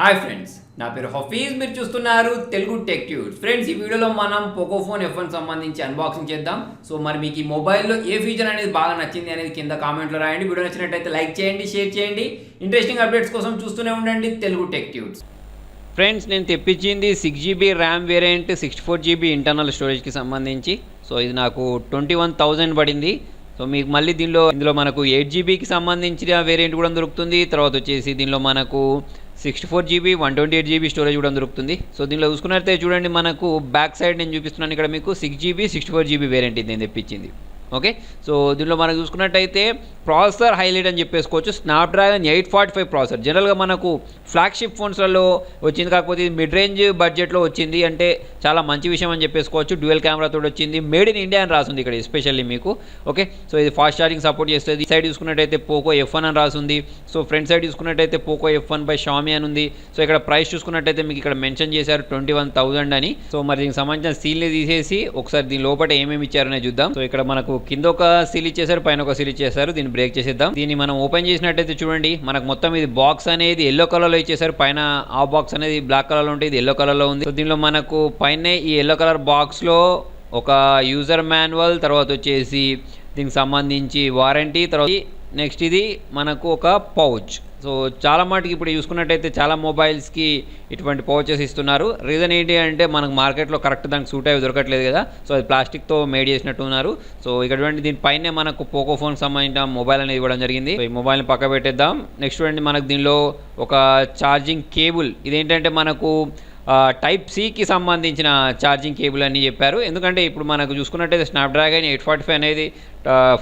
Hi friends, నా పేరు హఫీజ్. మీరు చూస్తున్నారు తెలుగు టెక్ ట్యూబ్స్. ఫ్రెండ్స్, ఈ వీడియోలో మనం పోకోఫోన్ F1 సంబంధించి అన్బాక్సింగ్ చేద్దాం. సో మరి మీకు ఈ మొబైల్లో ఏ ఫీచర్ అనేది బాగా నచ్చింది అనేది కింద కామెంట్లో రాయండి. వీడియో నచ్చినట్టయితే లైక్ చేయండి, షేర్ చేయండి. ఇంట్రెస్టింగ్ అప్డేట్స్ కోసం చూస్తూనే ఉండండి తెలుగు టెక్ ట్యూబ్స్. ఫ్రెండ్స్, నేను తెప్పించింది 6GB RAM variant, 64GB internal స్టోరేజ్కి సంబంధించి. సో ఇది నాకు 21,000 పడింది. సో మీకు మళ్ళీ ఇందులో మనకు 8GBకి సంబంధించిన వేరియంట్ కూడా దొరుకుతుంది. తర్వాత వచ్చేసి దీనిలో మనకు 64GB 128GB స్టోరేజ్ కూడా దొరుకుతుంది. సో దీనిలో చూసుకున్నట్లయితే చూడండి, మనకు బ్యాక్ సైడ్ నేను చూపిస్తున్నాను ఇక్కడ మీకు 6GB 64GB వేరియంట్ ఇది నేను తెప్పించింది. ఓకే, సో దీనిలో మనం చూసుకున్నట్టయితే ప్రాసెసర్ హైలైట్ అని చెప్పేసుకోవచ్చు. Snapdragon 845 processor. జనరల్గా మనకు ఫ్లాగ్షిప్ ఫోన్స్లలో వచ్చింది, కాకపోతే ఇది మిడ్ రేంజ్ బడ్జెట్లో వచ్చింది, అంటే చాలా మంచి విషయం అని చెప్పేసుకోవచ్చు. డ్యూయల్ కెమెరాతో వచ్చింది, మేడ్ ఇన్ ఇండియా అని రాసింది ఇక్కడ ఎస్పెషల్లీ మీకు. ఓకే, సో ఇది ఫాస్ట్ ఛార్జింగ్ సపోర్ట్ చేస్తుంది. ఈ సైడ్ చూసుకున్నట్టయితే పోకో F1 అని రాసింది. సో ఫ్రంట్ సైడ్ చూసుకున్నట్టయితే పోకో F1 బై షామీ అని ఉంది. సో ఇక్కడ ప్రైస్ చూసుకున్నట్టయితే మీకు ఇక్కడ మెన్షన్ చేశారు 21,000 అని. సో మరి దీనికి సంబంధించిన సీల్ని తీసేసి ఒకసారి దీని లోపల ఏమేమి ఇచ్చారనే చూద్దాం. సో ఇక్కడ మనకు కింద ఒక సీల్ ఇచ్చేసారు, పైన ఒక సీల్ ఇచ్చేసారు. దీన్ని బ్రేక్ చేసేద్దాం. దీన్ని మనం ఓపెన్ చేసినట్టయితే చూడండి, మనకు మొత్తం ఇది బాక్స్ అనేది ఎల్లో కలర్లో ఇచ్చేసారు. పైన ఆ బాక్స్ అనేది బ్లాక్ కలర్లో ఉంటుంది, ఇది ఎల్లో కలర్లో ఉంది. సో దీనిలో మనకు పైన ఈ ఎల్లో కలర్ బాక్స్లో ఒక యూజర్ మాన్యువల్, తర్వాత వచ్చేసి దీనికి సంబంధించి వారంటీ, తర్వాత నెక్స్ట్ ఇది మనకు ఒక పౌచ్. సో చాలా మటుకు ఇప్పుడు చూసుకున్నట్టయితే చాలా మొబైల్స్కి ఇటువంటి పౌచెస్ ఇస్తున్నారు. రీజన్ ఏంటి అంటే మనకు మార్కెట్లో కరెక్ట్ దానికి సూట్ అయ్యి దొరకట్లేదు కదా. సో అది ప్లాస్టిక్తో మేడ్ చేసినట్టు ఉన్నారు. సో ఇక్కడ చూడండి, దీనిపైనే మనకు పోకోఫోన్కి సంబంధించిన మొబైల్ అనేది ఇవ్వడం జరిగింది. సో ఈ మొబైల్ని పక్క పెట్టేద్దాం. నెక్స్ట్ చూడండి, మనకు దీనిలో ఒక ఛార్జింగ్ కేబుల్. ఇదేంటంటే మనకు టైప్ సికి సంబంధించిన ఛార్జింగ్ కేబుల్ అని చెప్పారు. ఎందుకంటే ఇప్పుడు మనకు చూసుకున్నట్టయితే స్నాప్డ్రాగన్ 845 అనేది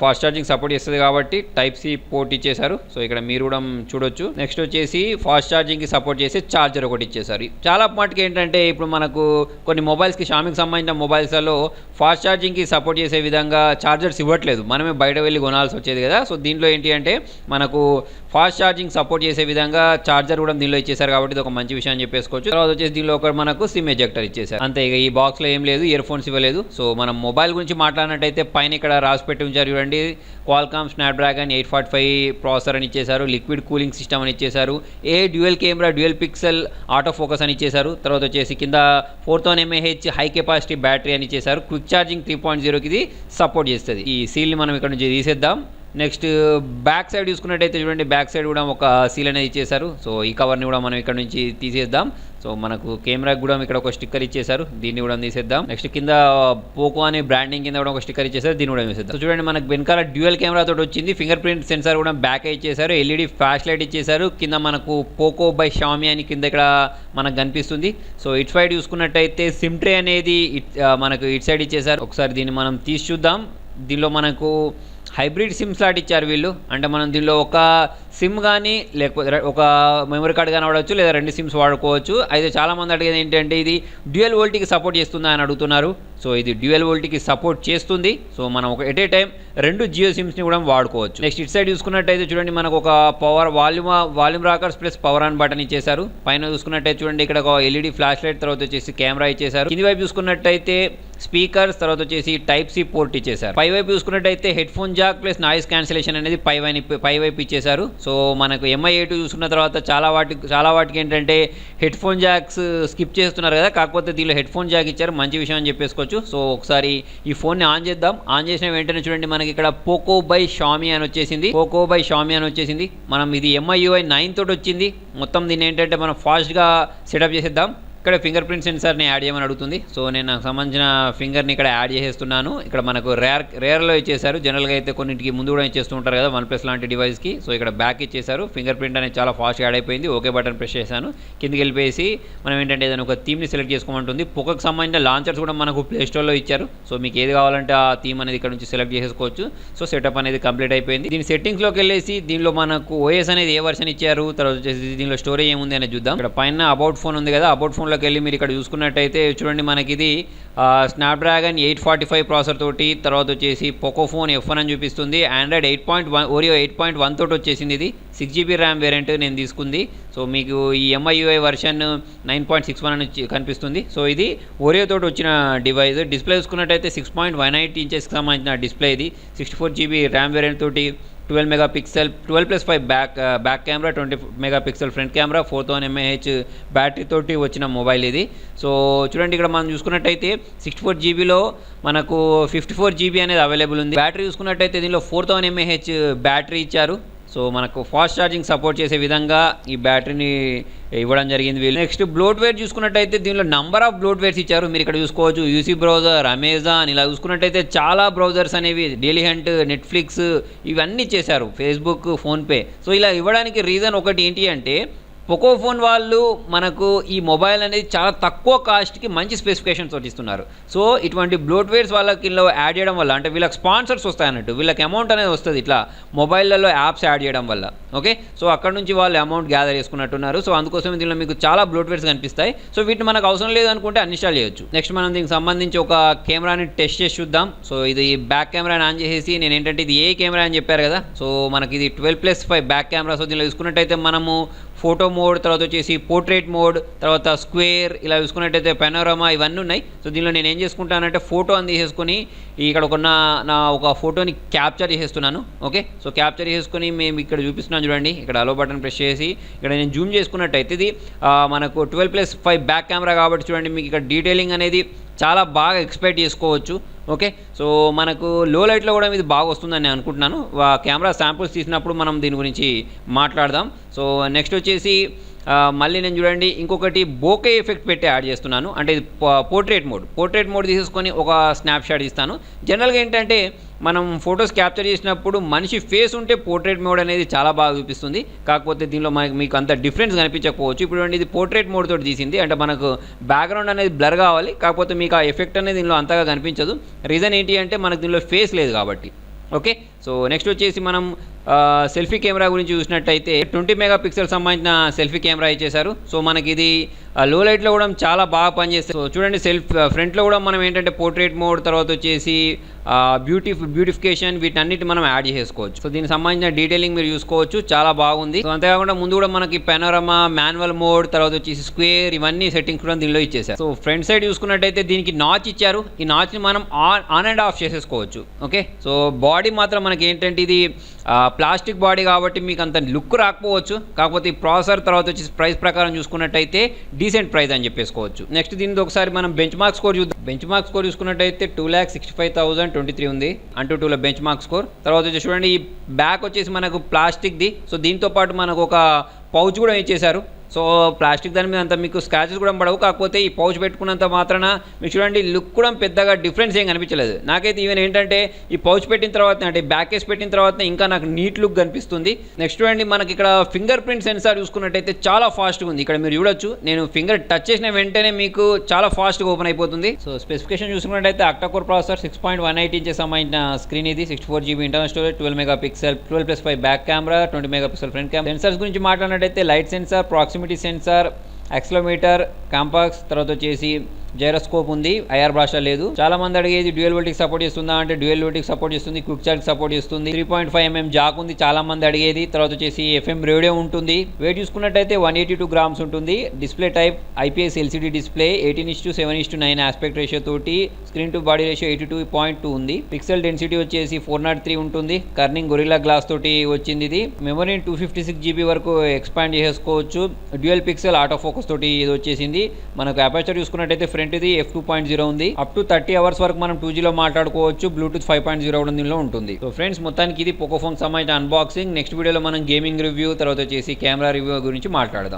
ఫాస్ట్ ఛార్జింగ్ సపోర్ట్ చేస్తుంది కాబట్టి టైప్ సి పోర్ట్ ఇచ్చేసారు. సో ఇక్కడ మీరు కూడా చూడొచ్చు. నెక్స్ట్ వచ్చేసి ఫాస్ట్ ఛార్జింగ్కి సపోర్ట్ చేసే ఛార్జర్ ఒకటి ఇచ్చేసారు. చాలా మటుకు ఏంటంటే ఇప్పుడు మనకు కొన్ని మొబైల్స్కి, షామీకి సంబంధించిన మొబైల్స్లలో ఫాస్ట్ ఛార్జింగ్కి సపోర్ట్ చేసే విధంగా ఛార్జర్స్ ఇవ్వట్లేదు, మనమే బయట వెళ్ళి కొనాల్సి వచ్చేది కదా. సో దీంట్లో ఏంటి అంటే మనకు ఫాస్ట్ ఛార్జింగ్ సపోర్ట్ చేసే విధంగా ఛార్జర్ కూడా దీనిలో ఇచ్చేసారు కాబట్టి ఇది ఒక మంచి విషయం అని చెప్పేసుకోవచ్చు. తర్వాత వచ్చేసి దీనిలో ఒక మనకు సిమ్ ఎజెక్టర్ ఇచ్చేసారు. అంతే, ఇక ఈ బాక్స్లో ఏం లేదు, ఇయర్ ఫోన్స్ ఇవ్వలేదు. సో మనం మొబైల్ గురించి మాట్లాడినట్టయితే పైన ఇక్కడ రాసి పెట్టి ఉంచారు చూడండి, క్వాల్కామ్ స్నాప్డ్రాగన్ 845 ప్రాసెసర్ అని ఇచ్చేసారు. లిక్విడ్ కూలింగ్ సిస్టమ్ అని ఇచ్చేసారు. Dual camera, dual pixel auto focus అని ఇచ్చేసారు. తర్వాత వచ్చేసి కింద 4000 mAh హై కెపాసిటీ బ్యాటరీ అని ఇచ్చేసారు. క్విక్ ఛార్జింగ్ 3.0కి ఇది సపోర్ట్ చేస్తుంది. ఈ సీల్ని మనం ఇక్కడ నుంచి తీసేద్దాం. నెక్స్ట్ బ్యాక్ సైడ్ చూసుకున్నట్టయితే చూడండి, బ్యాక్ సైడ్ కూడా ఒక సీల్ అనేది ఇచ్చేసారు. సో ఈ కవర్ని కూడా మనం ఇక్కడ నుంచి తీసేద్దాం. సో మనకు కెమెరాకి కూడా ఇక్కడ ఒక స్టిక్కర్ ఇచ్చేసారు, దీన్ని కూడా తీసేద్దాం. నెక్స్ట్ కింద పోకో అనే బ్రాండింగ్ కింద కూడా ఒక స్టిక్కర్ ఇచ్చేసారు, దీన్ని కూడా తీసేద్దాం. సో చూడండి, మనకు వెనకాల డ్యూయల్ కెమెరా తోటి వచ్చింది. ఫింగర్ ప్రింట్ సెన్సార్ కూడా బ్యాక్ ఇచ్చేసారు. ఎల్ఈడి ఫ్లాష్ లైట్ ఇచ్చేసారు. కింద మనకు పోకో బై షామీ అని కింద ఇక్కడ మనకు కనిపిస్తుంది. సో ఇట్ సైడ్ చూసుకున్నట్టయితే సిమ్ ట్రే అనేది మనకు ఇట్ సైడ్ ఇచ్చేసారు. ఒకసారి దీన్ని మనం తీసి చూద్దాం. దీనిలో మనకు హైబ్రిడ్ సిమ్ స్లాట్ ఇచ్చారు వీళ్ళు. అంటే మనం దీనిలో ఒక సిమ్ కానీ లేకపోతే ఒక మెమరీ కార్డ్ కానీ వాడవచ్చు, లేదా 2 సిమ్స్ వాడుకోవచ్చు. అయితే చాలామంది అడిగేది ఏంటంటే ఇది డ్యూయల్ వోల్టీకి సపోర్ట్ చేస్తుందా అని అడుగుతున్నారు. సో ఇది డ్యూయల్ వోల్టీకి సపోర్ట్ చేస్తుంది. సో మనం ఒక ఎట్ ఏ టైం 2 జియో సిమ్స్ని కూడా వాడుకోవచ్చు. నెక్స్ట్ ఇట్ సైడ్ చూసుకున్నట్టయితే చూడండి, మనకు ఒక power volume rockers plus power on button ఇచ్చేసారు. పైన చూసుకున్నట్టయితే చూడండి, ఇక్కడ ఒక ఎల్ఈడి ఫ్లాష్ లైట్, తర్వాత వచ్చేసి కెమెరా ఇచ్చేసారు. కింది వైపు చూసుకున్నట్టయితే స్పీకర్స్, తర్వాత వచ్చేసి టైప్ సి పోర్ట్ ఇచ్చేసారు. పై వైపు చూసుకున్నట్టయితే head phone Jack plus noise cancellation అనేది పై వైపు ఇచ్చేసారు. సో మనకు MI A2 చూసుకున్న తర్వాత చాలా వాటికి ఏంటంటే హెడ్ ఫోన్ జాక్స్ స్కిప్ చేస్తున్నారు కదా, కాకపోతే దీనిలో హెడ్ ఫోన్ జాక్ ఇచ్చారు, మంచి విషయం అని చెప్పేసుకోవచ్చు. సో ఒకసారి ఈ ఫోన్ని ఆన్ చేద్దాం. ఆన్ చేసిన వెంటనే చూడండి, మనకి ఇక్కడ పోకో బై షామీ అని వచ్చేసింది. మనం ఇది MIUI 9 తోటి వచ్చింది. మొత్తం దీన్ని ఏంటంటే మనం ఫాస్ట్గా సెటప్ చేసేద్దాం. ఇక్కడ ఫింగర్ ప్రింట్ సెన్సార్ని యాడ్ చేయమని అడుగుతుంది. సో నేను నాకు సంబంధించిన ఫింగర్ని ఇక్కడ యాడ్ చేసేస్తున్నాను. ఇక్కడ మనకు రేర్లో ఇచ్చేసారు. జనరల్గా అయితే కొన్నింటికి ముందు కూడా ఇచ్చేస్తూ ఉంటారు కదా, OnePlus లాంటి డివైస్కి. సో ఇక్కడ బ్యాక్ ఇచ్చేసారు. ఫింగర్ ప్రింట్ అనేది చాలా ఫాస్ట్గా యాడ్ అయిపోయింది. ఓకే బటన్ ప్రెస్ చేశాను. కిందికి వెళ్ళిపోయేసి మనం ఏంటంటే ఏదైనా ఒక థీమ్ని సెలెక్ట్ చేసుకోమంటుంది. పోకోకి సంబంధించిన లాంచర్స్ కూడా మనకు ప్లే స్టోర్లో ఇచ్చారు. సో మీకు ఏది కావాలంటే ఆ థీమ్ అనేది ఇక్కడ నుంచి సెలెక్ట్ చేసుకోవచ్చు. సో సెటప్ అనేది కంప్లీట్ అయిపోయింది. దీని సెట్టింగ్స్లోకి వెళ్ళేసి దీనిలో మనకు OS అనేది ఏ వర్షన్ ఇచ్చారు, తర్వాత వచ్చేసి దీనిలో స్టోరేజ్ ఏముంది అనేది చూద్దాం. ఇక్కడ పైన అబౌట్ ఫోన్ ఉంది కదా, అబౌట్ ఫోన్లోకి వెళ్ళి మీరు ఇక్కడ చూసుకున్నట్టయితే చూడండి, మనకి ఇది స్నాప్డ్రాగన్ 845 ప్రాసెసర్ తోటి, తర్వాత వచ్చేసి పోకోఫోన్ F1 అని చూపిస్తుంది. ఆండ్రాయిడ్ 8.1 ఓరియో 8.1 తోటి వచ్చేసింది. ఇది 6GB ర్యామ్ వేరియంట్ నేను తీసుకుంది. సో మీకు ఈ MIUI వర్షన్ 9.61 అని కనిపిస్తుంది. సో ఇది ఓరియో తోటి వచ్చిన డివైస్. డిస్ప్లే చూసుకున్నట్టయితే 6.18 ఇంచెస్కి సంబంధించిన డిస్ప్లే ఇది. 64GB ర్యామ్ వేరియంట్ తోటి 12 megapixel 12+5 back camera, 20 megapixel front camera, 4000 mAh battery తోటి వచ్చిన మొబైల్ ఇది. సో చూడండి ఇక్కడ మనం చూసుకున్నట్టయితే 64 జీబీలో మనకు 54 జీబీ అనేది అవైలబుల్ ఉంది. బ్యాటరీ చూసుకున్నట్టయితే దీనిలో 4000 mAh బ్యాటరీ ఇచ్చారు. సో మనకు ఫాస్ట్ ఛార్జింగ్ సపోర్ట్ చేసే విధంగా ఈ బ్యాటరీని ఇవ్వడం జరిగింది వీళ్ళు. నెక్స్ట్ బ్లోట్వేర్ చూసుకున్నట్టయితే దీనిలో నంబర్ ఆఫ్ బ్లోట్వేర్స్ ఇచ్చారు. మీరు ఇక్కడ చూసుకోవచ్చు యూసీ బ్రౌజర్, అమెజాన్, ఇలా చూసుకున్నట్టయితే చాలా బ్రౌజర్స్ అనేవి, డైలీ హంట్, నెట్ఫ్లిక్స్ ఇవన్నీ చేశారు, ఫేస్బుక్, ఫోన్పే. సో ఇలా ఇవ్వడానికి రీజన్ ఒకటి ఏంటి అంటే పొకోఫోన్ వాళ్ళు మనకు ఈ మొబైల్ అనేది చాలా తక్కువ కాస్ట్కి మంచి స్పెసిఫికేషన్స్ తోటి ఇస్తున్నారు. సో ఇటువంటి బ్లోట్వేర్స్ వాళ్ళకి ఇలా యాడ్ చేయడం వల్ల, అంటే వీళ్ళకి స్పాన్సర్స్ వస్తాయన్నట్టు, వీళ్ళకి అమౌంట్ అనేది వస్తుంది ఇట్లా మొబైల్లలో యాప్స్ యాడ్ చేయడం వల్ల. ఓకే, సో అక్కడ నుంచి వాళ్ళు అమౌంట్ గ్యాదర్ చేసుకున్నట్టున్నారు. సో అందుకోసం దీనిలో మీకు చాలా బ్లోట్వేర్స్ కనిపిస్తాయి. సో వీటిని మనకు అవసరం లేదు అనుకుంటే అన్ఇన్స్టాల్ చేయొచ్చు. నెక్స్ట్ మనం దీనికి సంబంధించి ఒక కెమెరాని టెస్ట్ చేసి చూద్దాం. సో ఇది బ్యాక్ కెమెరాని ఆన్ చేసేసి, నేను ఏంటంటే ఇది ఏ కెమెరా అని చెప్పారు కదా, సో మనకి ఇది 12+5 బ్యాక్ కెమెరా. సో దీనిలో చూసుకున్నట్టయితే మనము ఫోటో మోడ్, తర్వాత వచ్చేసి పోర్ట్రేట్ మోడ్, తర్వాత స్క్వేర్, ఇలా చూసుకున్నట్టయితే పెనోరమా, ఇవన్నీ ఉన్నాయి. సో దీనిలో నేను ఏం చేసుకుంటానంటే ఫోటో అని తీసేసుకొని ఇక్కడ నా ఒక ఫోటోని క్యాప్చర్ చేసేస్తున్నాను. ఓకే, సో క్యాప్చర్ చేసుకొని మేము ఇక్కడ చూపిస్తున్నాను చూడండి, ఇక్కడ అలో బటన్ ప్రెస్ చేసి ఇక్కడ నేను జూమ్ చేసుకున్నట్టయితే ఇది మనకు 12+5 బ్యాక్ కెమెరా కాబట్టి చూడండి మీకు ఇక్కడ డీటెయిలింగ్ అనేది చాలా బాగా ఎక్స్పెక్ట్ చేసుకోవచ్చు. ఓకే, సో మనకు లో లైట్లో కూడా ఇది బాగా వస్తుందని నేను అనుకుంటున్నాను. కెమెరా శాంపుల్స్ తీసినప్పుడు మనం దీని గురించి మాట్లాడదాం. సో నెక్స్ట్ వచ్చేసి మళ్ళీ నేను చూడండి ఇంకొకటి బోకే ఎఫెక్ట్ పెట్టి యాడ్ చేస్తున్నాను. అంటే ఇది పోర్ట్రేట్ మోడ్ తీసేసుకొని ఒక స్నాప్ షాట్ ఇస్తాను. జనరల్గా ఏంటంటే మనం ఫొటోస్ క్యాప్చర్ చేసినప్పుడు మనిషి ఫేస్ ఉంటే పోర్ట్రేట్ మోడ్ అనేది చాలా బాగా చూపిస్తుంది. కాకపోతే దీనిలో మీకు అంత డిఫరెన్స్ కనిపించకపోవచ్చు. ఇప్పుడు ఇది పోర్ట్రేట్ మోడ్ తోటి తీసింది, అంటే మనకు బ్యాక్గ్రౌండ్ అనేది బ్లర్ కావాలి, కాకపోతే మీకు ఆ ఎఫెక్ట్ అనేది దీనిలో అంతగా కనిపించదు. రీజన్ ఏంటి అంటే మనకు దీనిలో ఫేస్ లేదు కాబట్టి. ఓకే, సో నెక్స్ట్ వచ్చేసి మనం సెల్ఫీ కెమెరా గురించి చూసినట్టయితే 20 మెగాపిక్సెల్ సంబంధించిన సెల్ఫీ కెమెరా ఇచ్చేశారు. సో మనకి ఇది లో లైట్లో కూడా చాలా బాగా పనిచేస్తుంది. సో చూడండి ఫ్రంట్లో కూడా మనం ఏంటంటే పోర్ట్రేట్ మోడ్, తర్వాత వచ్చేసి బ్యూటిఫికేషన్, వీటన్నిటి మనం యాడ్ చేసుకోవచ్చు. సో దీనికి సంబంధించిన డీటెయిలింగ్ మీరు చూసుకోవచ్చు, చాలా బాగుంది. సో అంతేకాకుండా ముందు కూడా మనకి పెనోరమా, మాన్యువల్ మోడ్, తర్వాత వచ్చేసి స్క్వేర్, ఇవన్నీ సెట్టింగ్స్ కూడా దీనిలో ఇచ్చేసారు. సో ఫ్రంట్ సైడ్ చూసుకున్నట్టయితే దీనికి నాచ్ ఇచ్చారు. ఈ నాచ్ని మనం ఆన్ అండ్ ఆఫ్ చేసేసుకోవచ్చు. ఓకే, సో బాడీ మాత్రం మనకి ఏంటంటే ఇది ప్లాస్టిక్ బాడీ కాబట్టి మీకు అంత లుక్ రాకపోవచ్చు, కాకపోతే ఈ ప్రాసెసర్ తర్వాత వచ్చి ప్రైస్ ప్రకారం చూసుకున్నట్టయితే డీసెంట్ ప్రైస్ అని చెప్పేసుకోవచ్చు. నెక్స్ట్ దీనికి ఒకసారి మనం బెంచ్ మార్క్ స్కోర్ చూద్దాం. బెంచ్ మార్క్ స్కోర్ చూసుకున్నట్టయితే 2,65,023 ఉంది అంటూ 2 బెంచ్ మార్క్ స్కోర్. తర్వాత వచ్చి చూడండి ఈ బ్యాక్ వచ్చేసి మనకు ప్లాస్టిక్ది. సో దీంతో పాటు మనకు ఒక పౌచ్ కూడా ఇచ్చేశారు. సో ప్లాస్టిక్ దాని మీద అంత మీకు స్క్రాచెస్ కూడా పడవు, కాకపోతే ఈ పౌచ్ పెట్టుకున్నంత మాత్రాన మీకు చూడండి లుక్ కూడా పెద్దగా డిఫరెన్స్ ఏం కనిపించలేదు నాకైతే. ఈవెన్ ఏంటంటే ఈ పౌచ్ పెట్టిన తర్వాత, అంటే బ్యాక్ కేస్ పెట్టిన తర్వాత ఇంకా నాకు నీట్ లుక్ కనిపిస్తుంది. నెక్స్ట్ చూడండి మనకి ఇక్కడ ఫింగర్ ప్రింట్ సెన్సార్ చూసుకున్నట్టయితే చాలా ఫాస్ట్గా ఉంది. ఇక్కడ మీరు చూడొచ్చు, నేను ఫింగర్ టచ్ చేసిన వెంటనే మీకు చాలా ఫాస్ట్గా ఓపెన్ అయిపోతుంది. సో స్పెసిఫికేషన్ చూసుకున్నట్టయితే అక్టాకోర్ ప్రాసెసర్, 6.18 ఇంచెస్ సంబంధించిన స్క్రీన్ ఇది, 64 GB internal storage, 12 megapixel 12+5 back camera, 20 megapixel front camera. Sensors గురించి మాట్లాడినట్టయితే light sensor, proximity sensor, accelerometer, compass, తర్వాత వచ్చేసి జైరోస్కోప్ ఉంది. ఐఆర్ బ్రాస్టర్ లేదు. చాలా మంది అడిగేది డ్యూయల్ వోల్టేజ్ సపోర్ట్ చేస్తుందా అంటే డ్యూయల్ వోల్టేజ్ సపోర్ట్ చేస్తుంది, క్విక్ చార్జ్ సపోర్ట్ చేస్తుంది, 3.5 mm జాక్ ఉంది, చాలా మంది అడిగేది. తర్వాత వచ్చేసి FM రేడియో ఉంటుంది. వెయిట్ చూసుకున్నట్టయితే 182 grams ఉంటుంది. Display type IPS LCD display, 18:7:9 aspect ratio తోటి, స్క్రీన్ టు బాడీ రేషియో 82.2 ఉంది. పిక్సెల్ డెన్సిటీ వచ్చేసి 403 ఉంటుంది. కర్నింగ్ గొరిల్లా గ్లాస్ తోటి వచ్చింది ఇది. మెమరీ 256 GB వరకు ఎక్స్పాండ్ చేసుకోవచ్చు. డ్యూయల్ పిక్సెల్ ఆటో ఫోకస్ తోటి ఇది వచ్చేసింది. మనకు అపర్చర్ చూసుకున్నట్టయితే ఫ్రంట్ ఇది f2.0 ఉంది. అప్ టు 30 hours వరకు మనం 2G లో మాట్లాడుకోవచ్చు. బ్లూటూత్ 5.0 కూడా దీనిలో ఉంటుంది. సో ఫ్రెండ్స్, మొత్తానికి ఇది పోకోఫోన్ సంబంధించిన అన్బాక్సింగ్. నెక్స్ట్ వీడియోలో మనం గేమింగ్ రివ్యూ, తర్వాత వచ్చేసి కెమెరా రివ్యూ గురించి మాట్లాడదాం.